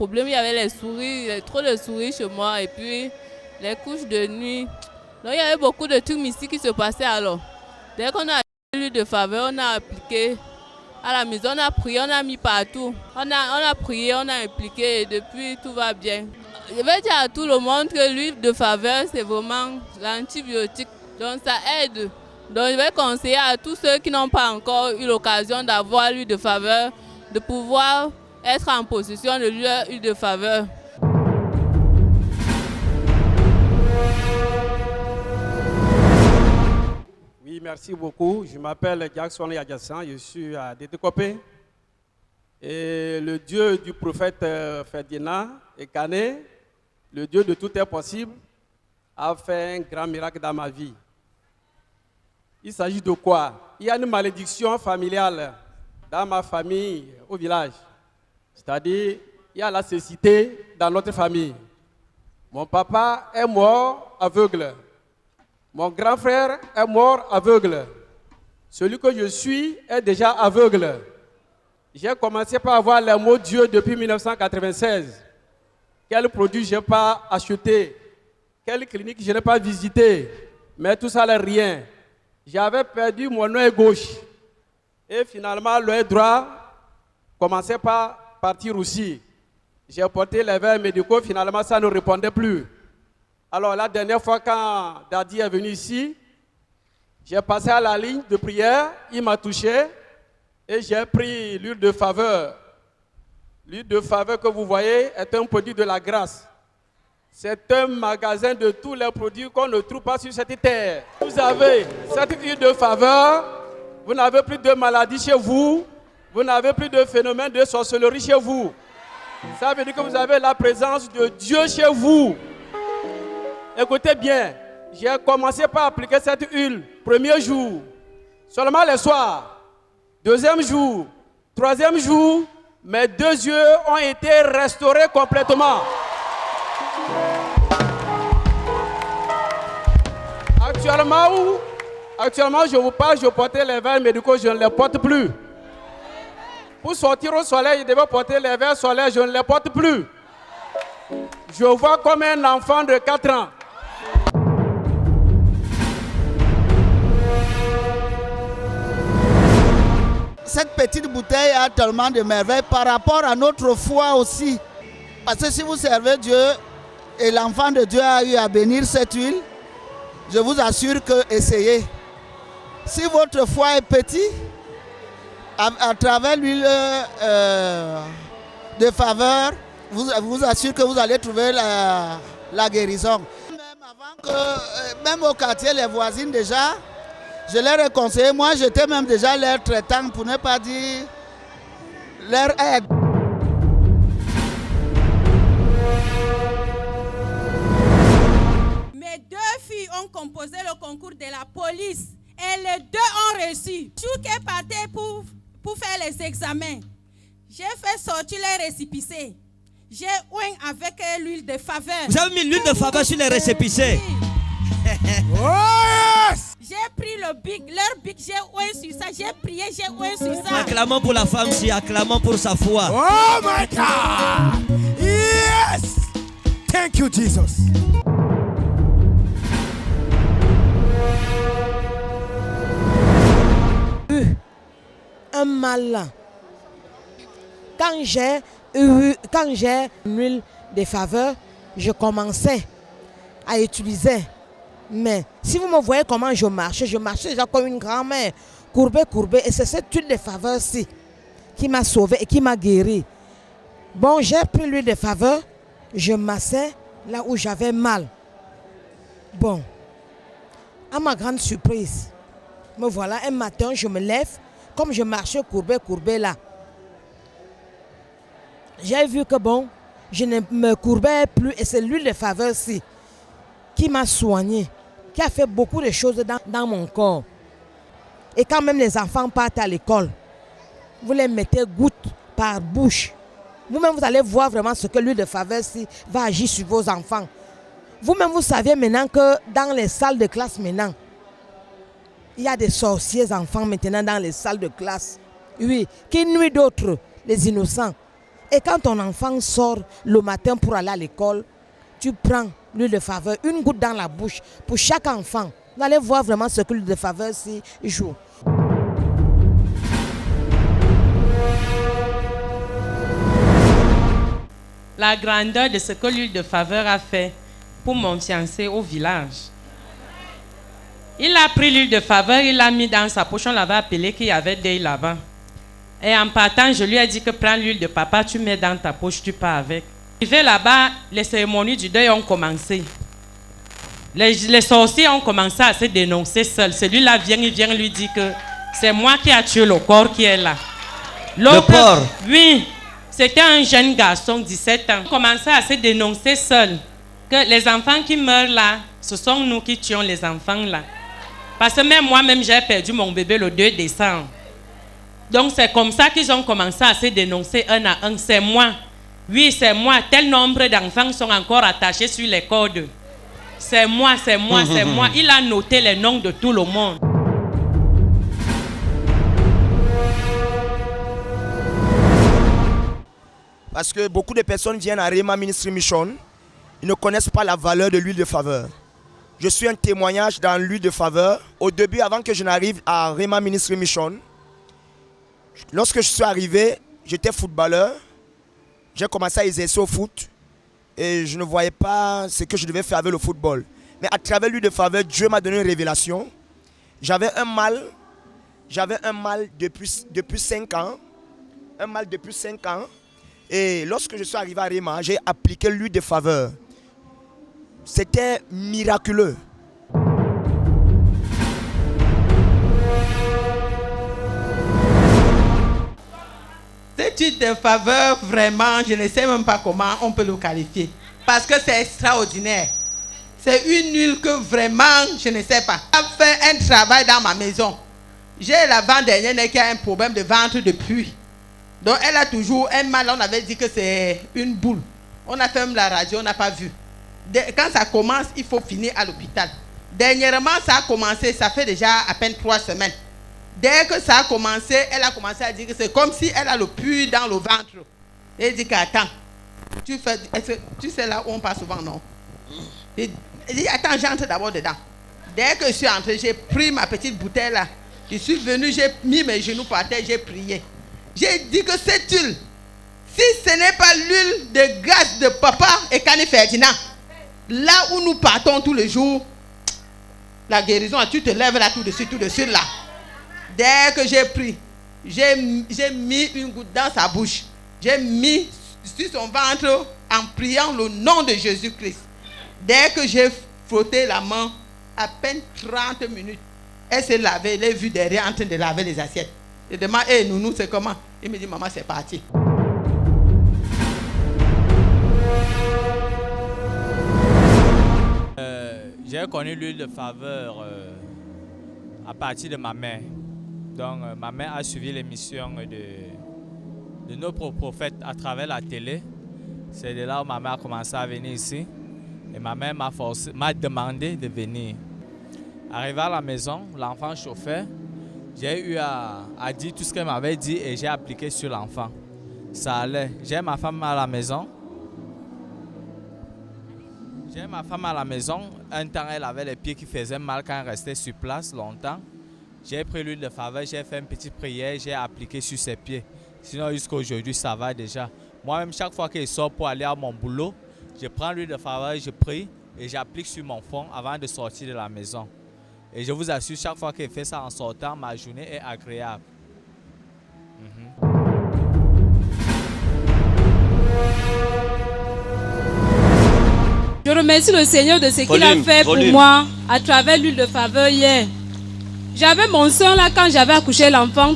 problème, il y avait les souris, il y avait trop de souris chez moi et puis les couches de nuit. Donc il y avait beaucoup de trucs mystiques qui se passaient alors. Dès qu'on a l'huile de faveur, on a appliqué à la maison, on a prié, on a mis partout. On a prié, on a impliqué et depuis tout va bien. Je vais dire à tout le monde que l'huile de faveur, c'est vraiment l'antibiotique. Donc ça aide. Donc je vais conseiller à tous ceux qui n'ont pas encore eu l'occasion d'avoir l'huile de faveur, de pouvoir être en possession de l'huile de faveur. Oui, merci beaucoup. Je m'appelle Jackson Yadjassan, je suis à Détécopé. Et le Dieu du prophète Ferdinand et Canet, le Dieu de tout est possible, a fait un grand miracle dans ma vie. Il s'agit de quoi? Il y a une malédiction familiale dans ma famille, au village. C'est-à-dire, il y a la cécité dans notre famille. Mon papa est mort aveugle. Mon grand frère est mort aveugle. Celui que je suis est déjà aveugle. J'ai commencé par avoir les mots Dieu depuis 1996. Quel produit je n'ai pas acheté? Quelle clinique je n'ai pas visité? Mais tout ça n'est rien. J'avais perdu mon œil gauche. Et finalement, l'œil droit commençait par partir aussi. J'ai porté les verres médicaux, finalement ça ne répondait plus. Alors la dernière fois quand Daddy est venu ici, j'ai passé à la ligne de prière, il m'a touché et j'ai pris l'huile de faveur. L'huile de faveur que vous voyez est un produit de la grâce. C'est un magasin de tous les produits qu'on ne trouve pas sur cette terre. Vous avez cette huile de faveur, vous n'avez plus de maladies chez vous, vous n'avez plus de phénomène de sorcellerie chez vous. Ça veut dire que vous avez la présence de Dieu chez vous. Écoutez bien, j'ai commencé par appliquer cette huile, premier jour, seulement le soir, deuxième jour, troisième jour, mes deux yeux ont été restaurés complètement. Actuellement, je vous parle, je portais les verres médicaux, je ne les porte plus. Pour sortir au soleil, je devais porter les verres solaires, je ne les porte plus. Je vois comme un enfant de 4 ans. Cette petite bouteille a tellement de merveilles par rapport à notre foi aussi. Parce que si vous servez Dieu et l'enfant de Dieu a eu à bénir cette huile, je vous assure que essayez. Si votre foi est petite, à travers l'huile de faveur, vous assure que vous allez trouver la guérison. Même au quartier, les voisines déjà, je leur ai conseillé, moi j'étais même déjà leur traitant pour ne pas dire leur aide. Mes deux filles ont composé le concours de la police et les deux ont reçu. Chouk est parti pour faire les examens. J'ai fait sortir les récépissés. J'ai oint avec l'huile de faveur. Vous avez mis l'huile de faveur sur les récépissés? Oh yes! J'ai pris le bic, leur bic, j'ai oint sur ça. J'ai prié, j'ai oint sur ça. Acclamons pour la femme, si acclamons pour sa foi. Oh my God! Yes! Thank you, Jesus. Un mal. Quand j'ai une huile de faveur, je commençais à utiliser. Mais si vous me voyez comment je marchais déjà comme une grand-mère, courbée. Et c'est cette huile de faveur-ci qui m'a sauvée et qui m'a guéri. Bon, j'ai pris l'huile de faveur, je massais là où j'avais mal. Bon, à ma grande surprise, me voilà, un matin, je me lève, comme je marchais courbée là. J'ai vu que bon, je ne me courbais plus et c'est l'huile de faveur-ci qui m'a soigné, qui a fait beaucoup de choses dans mon corps. Et quand même les enfants partent à l'école, vous les mettez goutte par bouche. Vous-même, vous allez voir vraiment ce que l'huile de faveur-ci va agir sur vos enfants. Vous-même, vous savez maintenant que dans les salles de classe maintenant, il y a des sorciers enfants maintenant dans les salles de classe. Oui, qui nuisent d'autres, les innocents. Et quand ton enfant sort le matin pour aller à l'école, tu prends l'huile de faveur, une goutte dans la bouche pour chaque enfant. Vous allez voir vraiment ce que l'huile de faveur s'y joue. La grandeur de ce que l'huile de faveur a fait pour mon fiancé au village. Il a pris l'huile de faveur, il l'a mis dans sa poche, on l'avait appelé qu'il y avait des là-bas. Et en partant, je lui ai dit que prends l'huile de papa, tu mets dans ta poche, tu pars avec. Arrivé là-bas, les cérémonies du deuil ont commencé. Les sorciers ont commencé à se dénoncer seuls. Celui-là vient, il vient lui dire que c'est moi qui ai tué le corps qui est là. Le corps? Oui, c'était un jeune garçon, 17 ans. Il commençait à se dénoncer seul. Que les enfants qui meurent là, ce sont nous qui tuons les enfants là. Parce que même moi-même, j'ai perdu mon bébé le 2 décembre. Donc c'est comme ça qu'ils ont commencé à se dénoncer un à un. C'est moi. Oui, c'est moi. Tel nombre d'enfants sont encore attachés sur les cordes. C'est moi, c'est moi, c'est moi. Il a noté les noms de tout le monde. Parce que beaucoup de personnes viennent à Rema Ministry Mission, ils ne connaissent pas la valeur de l'huile de faveur. Je suis un témoignage dans l'huile de faveur. Au début, avant que je n'arrive à Rema Ministry Mission, lorsque je suis arrivé, j'étais footballeur. J'ai commencé à exercer au foot et je ne voyais pas ce que je devais faire avec le football. Mais à travers l'huile de faveur, Dieu m'a donné une révélation. J'avais un mal depuis 5 ans. Un mal depuis 5 ans. Et lorsque je suis arrivé à Rema, j'ai appliqué l'huile de faveur. C'était miraculeux. Cette huile de faveur, vraiment, je ne sais même pas comment on peut le qualifier. Parce que c'est extraordinaire. C'est une huile que vraiment, je ne sais pas. J'ai fait un travail dans ma maison. J'ai l'avant-dernière qui a un problème de ventre depuis. Donc elle a toujours un mal, on avait dit que c'est une boule. On a fait même la radio, on n'a pas vu. Quand ça commence, il faut finir à l'hôpital. Dernièrement, ça a commencé, ça fait déjà à peine 3 semaines. Dès que ça a commencé, elle a commencé à dire que c'est comme si elle a le puits dans le ventre. Et elle dit qu'attends, tu sais là où on passe souvent, non? Elle dit attends, j'entre d'abord dedans. Dès que je suis entré, j'ai pris ma petite bouteille là. Je suis venu, j'ai mis mes genoux par terre, j'ai prié. J'ai dit que cette huile, si ce n'est pas l'huile de grâce de papa et Kani Ferdinand, là où nous partons tous les jours, la guérison, tu te lèves là tout de suite là. Dès que j'ai pris, j'ai mis une goutte dans sa bouche. J'ai mis sur son ventre en priant le nom de Jésus-Christ. Dès que j'ai frotté la main, à peine 30 minutes, elle s'est lavée, elle a vu derrière en train de laver les assiettes. Je demande, hey, Nounou, c'est comment? Il me dit, maman, c'est parti. J'ai connu l'huile de faveur à partir de ma mère. Donc, ma mère a suivi l'émission de notre prophète à travers la télé. C'est de là où ma mère a commencé à venir ici. Et ma mère m'a demandé de venir. Arrivé à la maison, l'enfant chauffait. J'ai eu à dire tout ce qu'elle m'avait dit et j'ai appliqué sur l'enfant. Ça allait. J'ai ma femme à la maison. Un temps, elle avait les pieds qui faisaient mal quand elle restait sur place longtemps. J'ai pris l'huile de faveur, j'ai fait une petite prière, j'ai appliqué sur ses pieds. Sinon, jusqu'à aujourd'hui, ça va déjà. Moi-même, chaque fois que je sors pour aller à mon boulot, je prends l'huile de faveur, je prie et j'applique sur mon front avant de sortir de la maison. Et je vous assure, chaque fois que je fais ça en sortant, ma journée est agréable. Je remercie le Seigneur de ce qu'il a fait pour moi à travers l'huile de faveur hier. J'avais mon sang là quand j'avais accouché l'enfant,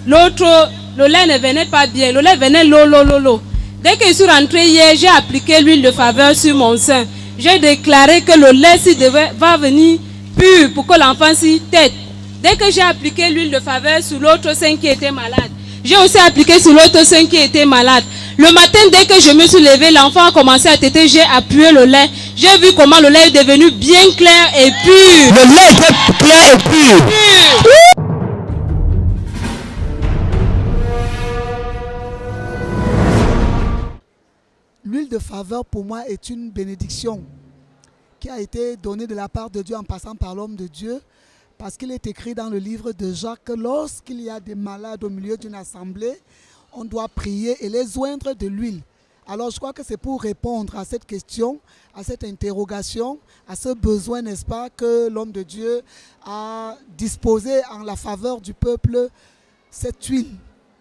l'autre, le lait ne venait pas bien, le lait venait l'eau. Dès que je suis rentrée hier, j'ai appliqué l'huile de faveur sur mon sein. J'ai déclaré que le lait va venir pur pour que l'enfant s'y tête. Dès que j'ai appliqué l'huile de faveur sur l'autre sein qui était malade, j'ai aussi appliqué sur l'autre sein qui était malade. Le matin, dès que je me suis levée, l'enfant a commencé à téter, j'ai appuyé le lait. J'ai vu comment le lait est devenu bien clair et pur. Le lait était clair et pur. faveur pour moi est une bénédiction qui a été donnée de la part de Dieu en passant par l'homme de Dieu, parce qu'il est écrit dans le livre de Jacques que lorsqu'il y a des malades au milieu d'une assemblée, on doit prier et les oindre de l'huile. Alors je crois que c'est pour répondre à cette question, à cette interrogation, à ce besoin, n'est-ce pas, que l'homme de Dieu a disposé en la faveur du peuple, cette huile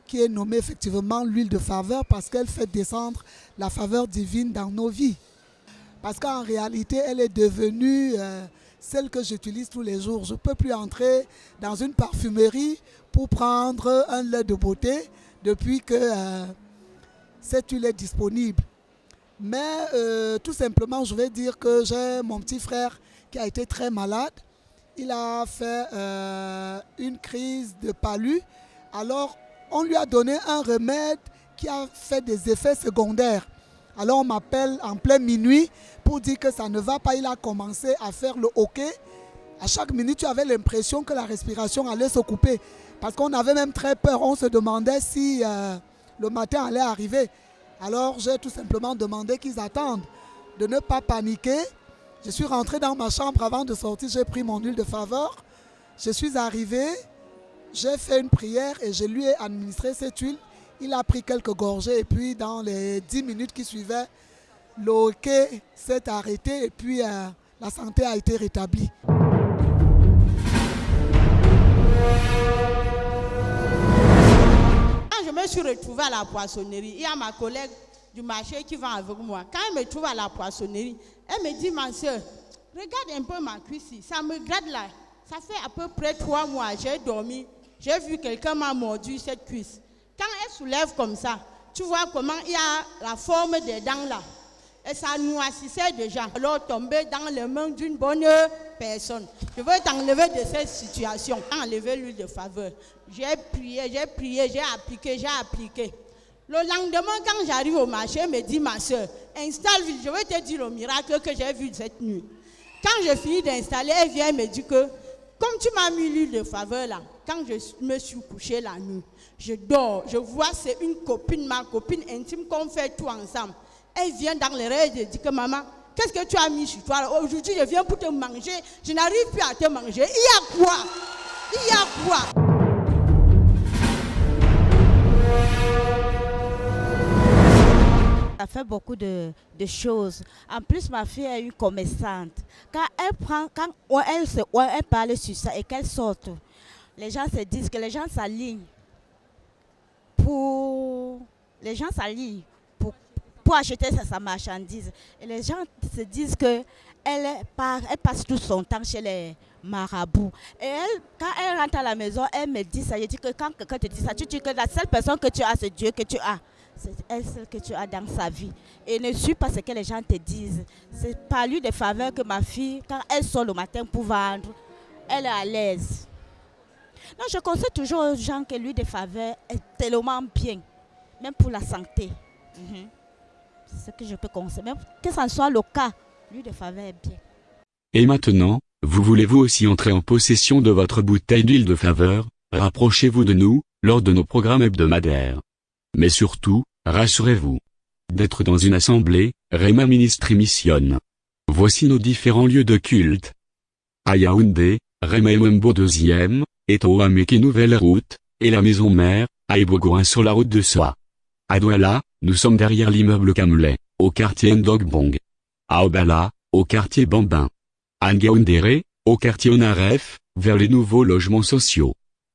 qui est nommée effectivement l'huile de faveur, parce qu'elle fait descendre la faveur divine dans nos vies. Parce qu'en réalité, elle est devenue celle que j'utilise tous les jours. Je ne peux plus entrer dans une parfumerie pour prendre un lait de beauté depuis que cette huile est disponible. Mais tout simplement, je vais dire que j'ai mon petit frère qui a été très malade. Il a fait une crise de palu. Alors, on lui a donné un remède qui a fait des effets secondaires. Alors, on m'appelle en plein minuit pour dire que ça ne va pas. Il a commencé à faire le hoquet. À chaque minute, tu avais l'impression que la respiration allait se couper. Parce qu'on avait même très peur. On se demandait si le matin allait arriver. Alors, j'ai tout simplement demandé qu'ils attendent, de ne pas paniquer. Je suis rentré dans ma chambre avant de sortir. J'ai pris mon huile de faveur. Je suis arrivé. J'ai fait une prière et je lui ai administré cette huile. Il a pris quelques gorgées et puis dans les 10 minutes qui suivaient, le hoquet s'est arrêté et puis la santé a été rétablie. Quand je me suis retrouvée à la poissonnerie, il y a ma collègue du marché qui va avec moi. Quand elle me trouve à la poissonnerie, elle me dit, ma soeur, regarde un peu ma cuisse, ça me gratte là. Ça fait à peu près 3 mois, j'ai dormi, j'ai vu quelqu'un m'a mordu cette cuisse. Quand elle soulève comme ça, tu vois comment il y a la forme des dents là. Et ça noircissait déjà. Alors tomber dans les mains d'une bonne personne. Je veux t'enlever de cette situation. Enlever l'huile de faveur. J'ai prié, j'ai appliqué. Le lendemain, quand j'arrive au marché, elle me dit, ma soeur, installe, je vais te dire le miracle que j'ai vu cette nuit. Quand j'ai fini d'installer, elle vient et me dit que, comme tu m'as mis l'huile de faveur là, quand je me suis couchée la nuit, je dors, je vois c'est une copine, ma copine intime, qu'on fait tout ensemble. Elle vient dans les rêves et dit que maman, qu'est-ce que tu as mis sur toi? Aujourd'hui, je viens pour te manger, je n'arrive plus à te manger. Il y a quoi? Il y a quoi? Ça fait beaucoup de choses. En plus, ma fille est une commerçante. Quand elle parle sur ça et qu'elle sorte, les gens se disent que les gens s'alignent pour acheter sa marchandise. Et les gens se disent qu'elle passe tout son temps chez les marabouts. Et quand elle rentre à la maison, elle me dit ça. Je dis que quand quelqu'un te dit ça, tu dis que la seule personne que tu as, c'est Dieu que tu as. C'est elle seule que tu as dans sa vie. Et ne suis pas ce que les gens te disent. C'est par lui des faveurs que ma fille, quand elle sort le matin pour vendre, elle est à l'aise. Non, je conseille toujours aux gens que l'huile de faveur est tellement bien, même pour la santé. C'est ce que je peux conseiller. Même que ce soit le cas, l'huile de faveur est bien. Et maintenant, vous voulez-vous aussi entrer en possession de votre bouteille d'huile de faveur? Rapprochez-vous de nous, lors de nos programmes hebdomadaires. Mais surtout, rassurez-vous, d'être dans une assemblée, Rema Ministry missionne. Voici nos différents lieux de culte. À Yaoundé, Rema Emembo 2e, et Toameki Nouvelle Route, et la maison mère, à Ebogoin sur la route de Soie. À Douala, nous sommes derrière l'immeuble Kamlé, au quartier Ndogbong. À Obala, au quartier Bambin. À Ngaoundéré, au quartier Onaref, vers les nouveaux logements sociaux.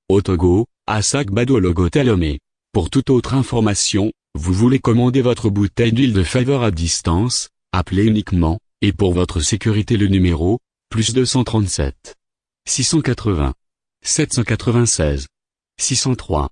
Au Togo, à Sagbado Logotelomé. Pour toute autre information, vous voulez commander votre bouteille d'huile de faveur à distance, appelez uniquement, et pour votre sécurité le numéro, +237 680 796 603.